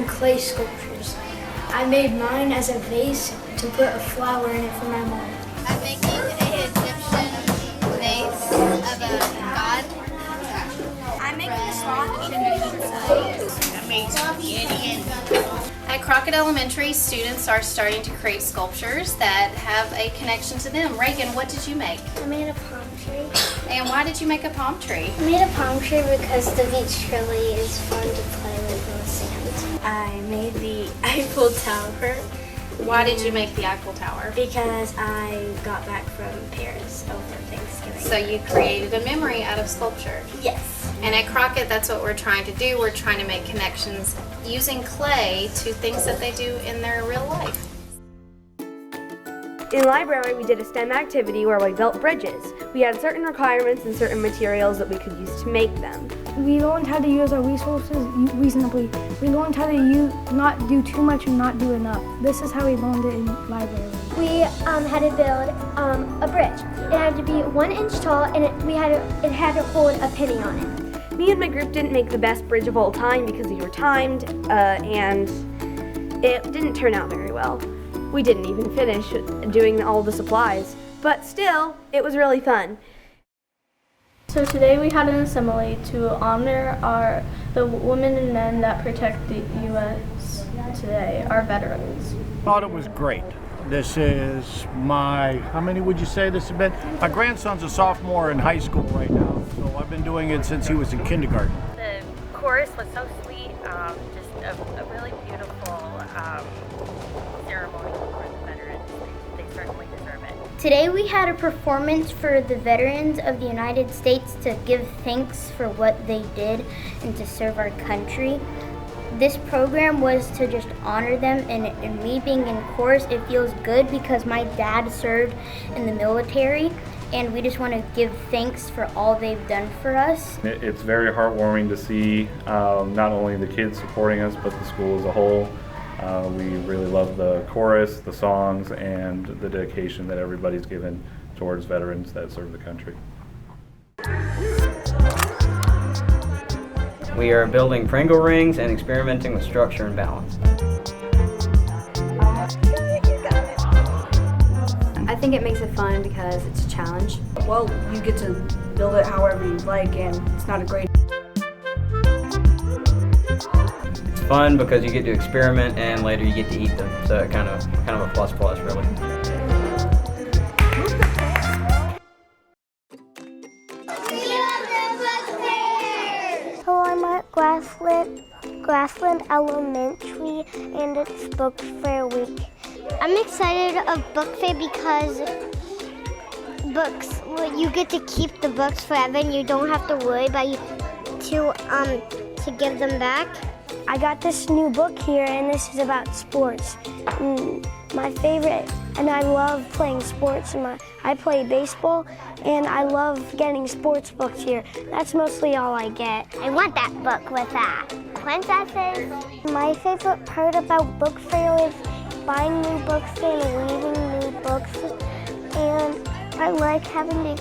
clay sculptures. I made mine as a vase to put a flower in it for my mom. I'm making an Egyptian vase of a god. I'm making a sloth and a pizza. I made some Indian. At Crockett Elementary, students are starting to create sculptures that have a connection to them. Reagan, what did you make? I made a palm tree. And why did you make a palm tree? I made a palm tree because the beach really is fun to play with in the sand. I made the Eiffel Tower. Why did you make the Eiffel Tower? Because I got back from Paris over Thanksgiving. So you created a memory out of sculpture. Yes. And at Crockett, that's what we're trying to do. We're trying to make connections using clay to things that they do in their real life. In the library, we did a STEM activity where we built bridges. We had certain requirements and certain materials that we could use to make them. We learned how to use our resources reasonably. We learned how to not do too much and not do enough. This is how we learned it in library. We had to build a bridge. It had to be 1 inch tall, and it had to hold a penny on it. Me and my group didn't make the best bridge of all time because we were timed, and it didn't turn out very well. We didn't even finish doing all the supplies, but still, it was really fun. So today we had an assembly to honor the women and men that protect the U.S. today, our veterans. Thought it was great. This is how many would you say this has been? My grandson's a sophomore in high school right now, so I've been doing it since he was in kindergarten. The chorus was so sweet, just a really beautiful ceremony for the veterans. They certainly deserve it. Today we had a performance for the veterans of the United States to give thanks for what they did and to serve our country. This program was to just honor them, and me being in chorus, it feels good because my dad served in the military, and we just want to give thanks for all they've done for us. It's very heartwarming to see not only the kids supporting us, but the school as a whole. We really love the chorus, the songs, and the dedication that everybody's given towards veterans that serve the country. We are building Pringle rings and experimenting with structure and balance. I think it makes it fun because it's a challenge. Well, you get to build it however you like, and it's not a great. It's fun because you get to experiment and later you get to eat them, so it kind of a plus really. Hello, I'm at Grassland Elementary, and it's Book Fair Week. I'm excited of Book Fair because you get to keep the books forever, and you don't have to worry about to give them back. I got this new book here, and this is about sports. My favorite, and I love playing sports. I play baseball, and I love getting sports books here. That's mostly all I get. I want that book with princesses. My favorite part about Book Fair is buying new books and reading new books, and I like having the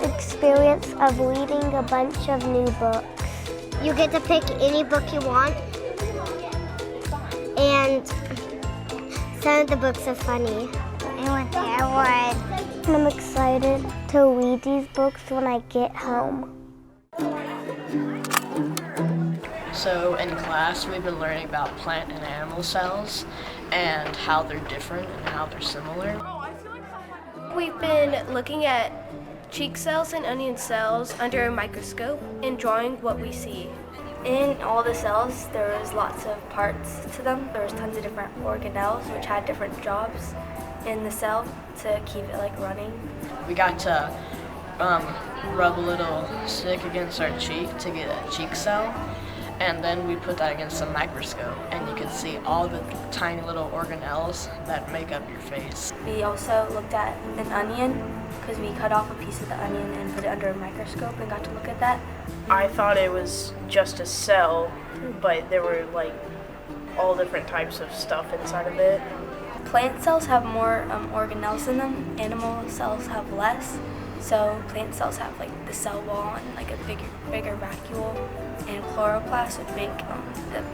experience of reading a bunch of new books. You get to pick any book you want, and some of the books are funny. I want that one. I'm excited to read these books when I get home. So in class, we've been learning about plant and animal cells and how they're different and how they're similar. We've been looking at cheek cells and onion cells under a microscope and drawing what we see. In all the cells, there was lots of parts to them. There was tons of different organelles which had different jobs in the cell to keep it running. We got to rub a little stick against our cheek to get a cheek cell, and then we put that against a microscope, and you could see all the tiny little organelles that make up your face. We also looked at an onion because we cut off a piece of the onion and put it under a microscope and got to look at that. I thought it was just a cell, but there were all different types of stuff inside of it. Plant cells have more organelles in them, animal cells have less. So plant cells have like the cell wall and like a bigger vacuole, and chloroplasts would make the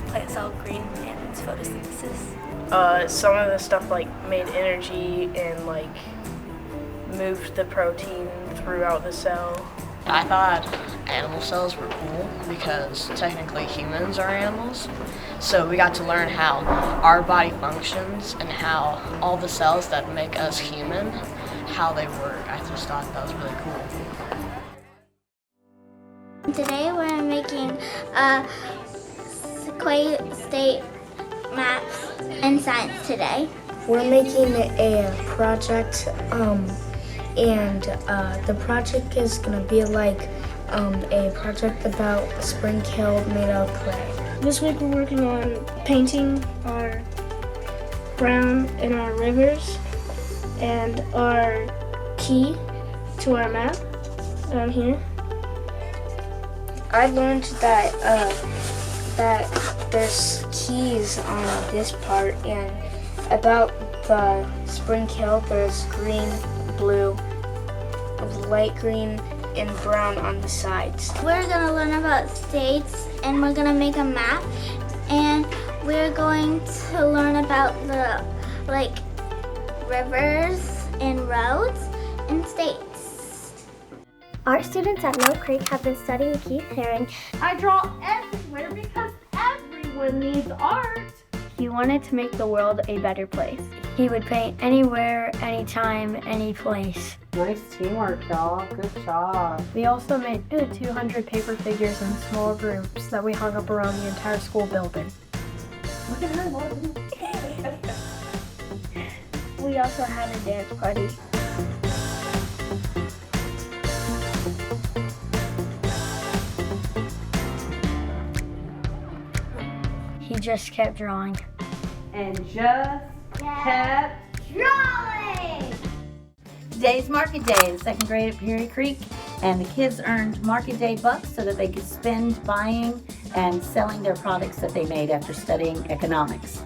plant cell green and it's photosynthesis. Some of the stuff like made energy and like moved the protein throughout the cell. I thought animal cells were cool because technically humans are animals. So we got to learn how our body functions and how all the cells that make us human, how they work. I just thought that was really cool. Today we're making Sequoia State maps and science today. We're making a project, and the project is going to be like a project about a spring kill made out of clay. This week we're working on painting our brown in our rivers and our key to our map down here. I learned that that there's keys on this part, and about the spring kill there's green, blue, light green, and brown on the sides. We're gonna learn about states and we're gonna make a map, and we're going to learn about the rivers and roads and states. Art students at Mill Creek have been studying Keith Haring. I draw everywhere because everyone needs art. He wanted to make the world a better place. He would paint anywhere, anytime, any place. Nice teamwork, y'all. Good job. We also made 200 paper figures in small groups that we hung up around the entire school building. Look at her, Lauren. We also had a dance party. He just kept drawing. And just kept drawing! Today's Market Day, the second grade at Perry Creek, and the kids earned Market Day bucks so that they could spend buying and selling their products that they made after studying economics.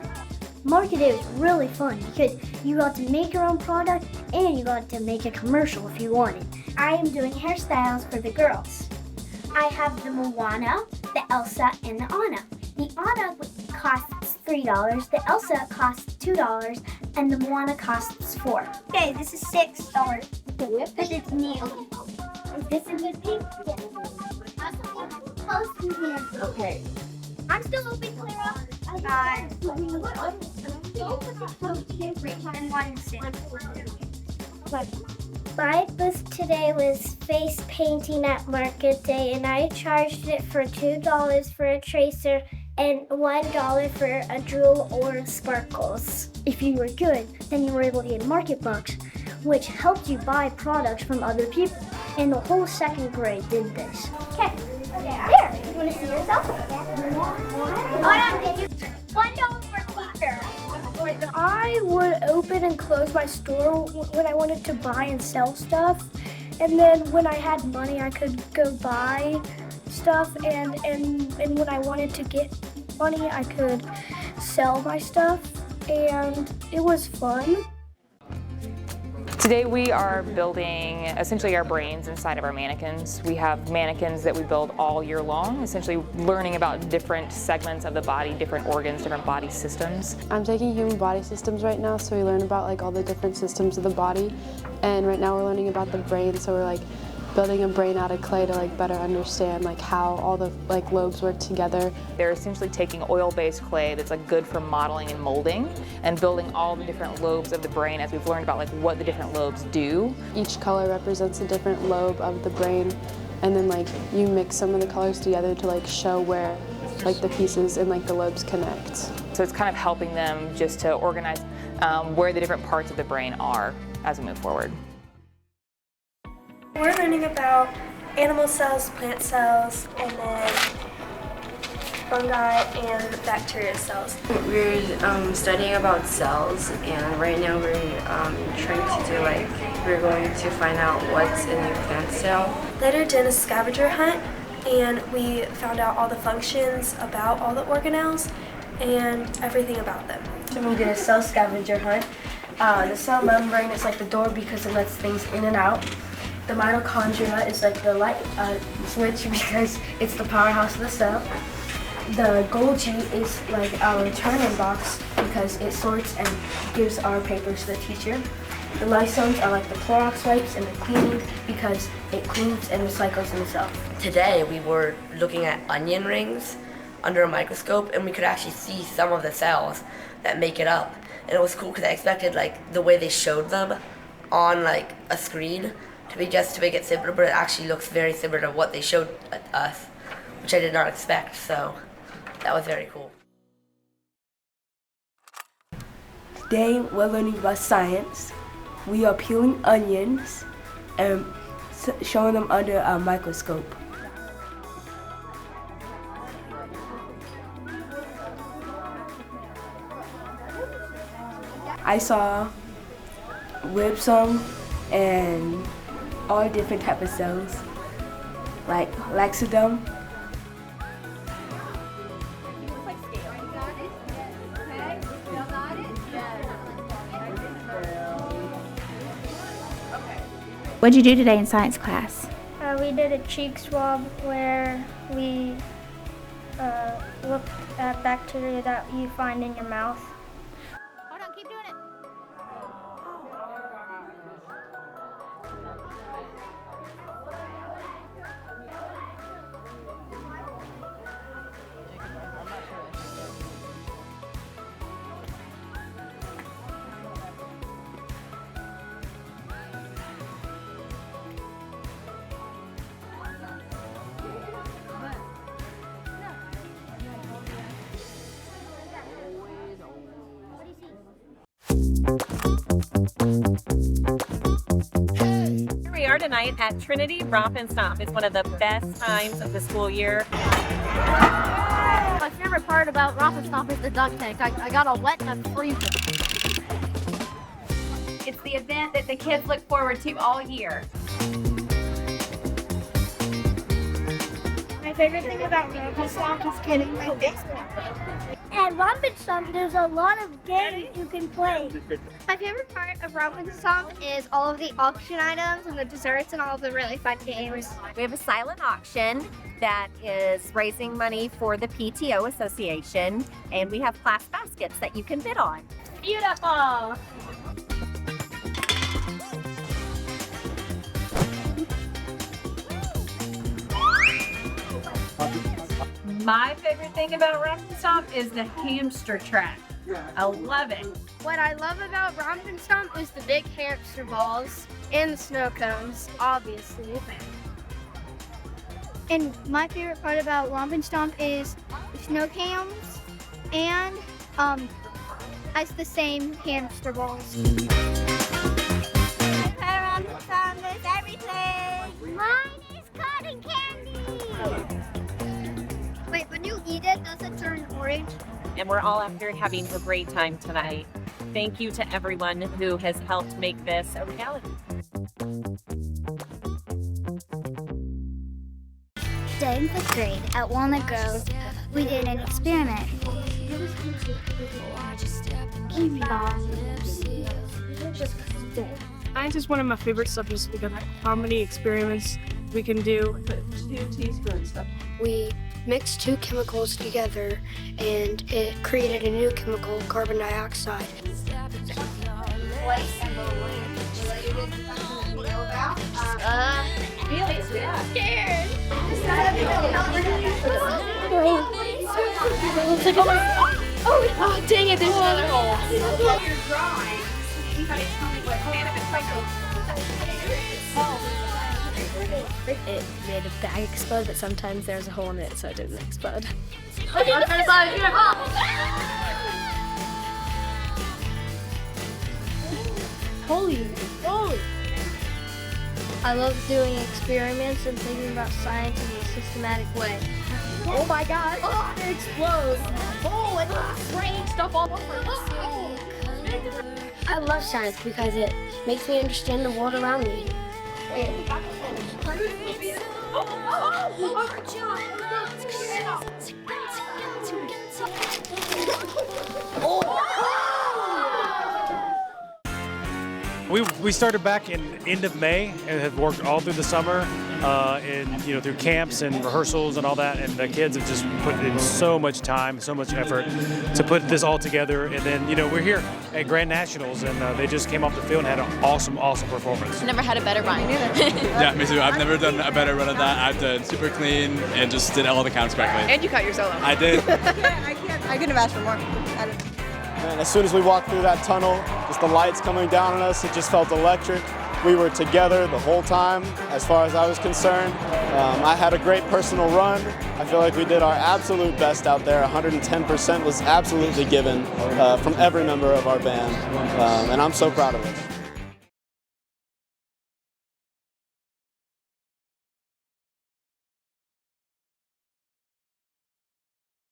Market Day was really fun because you got to make your own product and you got to make a commercial if you wanted. I am doing hairstyles for the girls. I have the Moana, the Elsa, and the Anna. The Anna costs $3, the Elsa costs $2, and the Moana costs $4. Okay, this is $6 because it's new. Is this a good thing? Close to here. Okay. I'm still open, Clara. And one My booth today was face painting at Market Day, and I charged it for $2 for a tracer and $1 for a drool or sparkles. If you were good, then you were able to get market bucks, which helped you buy products from other people. And the whole second grade did this. Okay, here, you want to see yourself? $1 for teacher. I would open and close my store when I wanted to buy and sell stuff. And then when I had money, I could go buy stuff, and when I wanted to get money, I could sell my stuff, and it was fun. Today we are building essentially our brains inside of our mannequins. We have mannequins that we build all year long, essentially learning about different segments of the body, different organs, different body systems. I'm taking human body systems right now, so we learn about all the different systems of the body, and right now we're learning about the brain, so we're building a brain out of clay to better understand how all the lobes work together. They're essentially taking oil-based clay that's good for modeling and molding and building all the different lobes of the brain as we've learned about what the different lobes do. Each color represents a different lobe of the brain, and then you mix some of the colors together to show where the pieces and the lobes connect. So it's kind of helping them just to organize where the different parts of the brain are as we move forward. We're learning about animal cells, plant cells, and then fungi and bacteria cells. We're studying about cells, and right now we're trying to do we're going to find out what's in a plant cell. Later did a scavenger hunt, and we found out all the functions about all the organelles and everything about them. So we did a cell scavenger hunt. The cell membrane is the door because it lets things in and out. The mitochondria is like the light switch because it's the powerhouse of the cell. The Golgi is like our return box because it sorts and gives our papers to the teacher. The lysomes are like the Clorox wipes and the cleaning because it cleans and recycles themselves. Today we were looking at onion rings under a microscope, and we could actually see some of the cells that make it up. And it was cool because I expected like the way they showed them on like a screen to be just to make it simpler, but it actually looks very similar to what they showed us, which I did not expect, so that was very cool. Today we're learning about science. We are peeling onions and showing them under a microscope. I saw Williamson and all different types of cells, like Laxodome. What did you do today in science class? We did a cheek swab where we looked at bacteria that you find in your mouth. Hold on, keep doing it. Here we are tonight at Trinity Romp and Stomp. It's one of the best times of the school year. My favorite part about Romp and Stomp is the dunk tank. I got all wet and I'm freezing. It's the event that the kids look forward to all year. My favorite thing about Romp and Stomp is getting my baseball. At Romp and Stomp, there's a lot of games you can play. My favorite part of Romp and Stomp is all of the auction items and the desserts and all of the really fun games. We have a silent auction that is raising money for the PTO Association, and we have class baskets that you can bid on. Beautiful! My favorite thing about Romp and Stomp is the hamster track. I love it. What I love about Romp and Stomp is the big hamster balls and the snow cones, obviously. And my favorite part about Romp and Stomp is the snow cams and it's the same hamster balls. Romp and Stomp is everything. Mine is cotton candy. Wait, when you eat it, does it turn orange? And we're all out here having a great time tonight. Thank you to everyone who has helped make this a reality. Today in 5th grade at Walnut Grove, we did an experiment. Science is one of my favorite subjects because of how many experiments we can do. We mixed two chemicals together and it created a new chemical, carbon dioxide. Scared. Oh, dang it, there's another hole. It made a bag explode, but sometimes there's a hole in it, so it didn't explode. Holy. I love doing experiments and thinking about science in a systematic way. Oh my god! Oh, it explodes! Oh, it's spraying stuff all over. I love science because it makes me understand the world around me. We started back in end of May and have worked all through the summer, and through camps and rehearsals and all that. And the kids have just put in so much time, so much effort to put this all together. And then we're here at Grand Nationals, and they just came off the field and had an awesome performance. Never had a better run. Yeah, me too. I've never done a better run of that. I've done super clean and just did all the counts correctly. And you cut your solo. I did. I couldn't have asked for more. And as soon as we walked through that tunnel, just the lights coming down on us, it just felt electric. We were together the whole time, as far as I was concerned. I had a great personal run. I feel like we did our absolute best out there. 110% was absolutely given from every member of our band, and I'm so proud of us.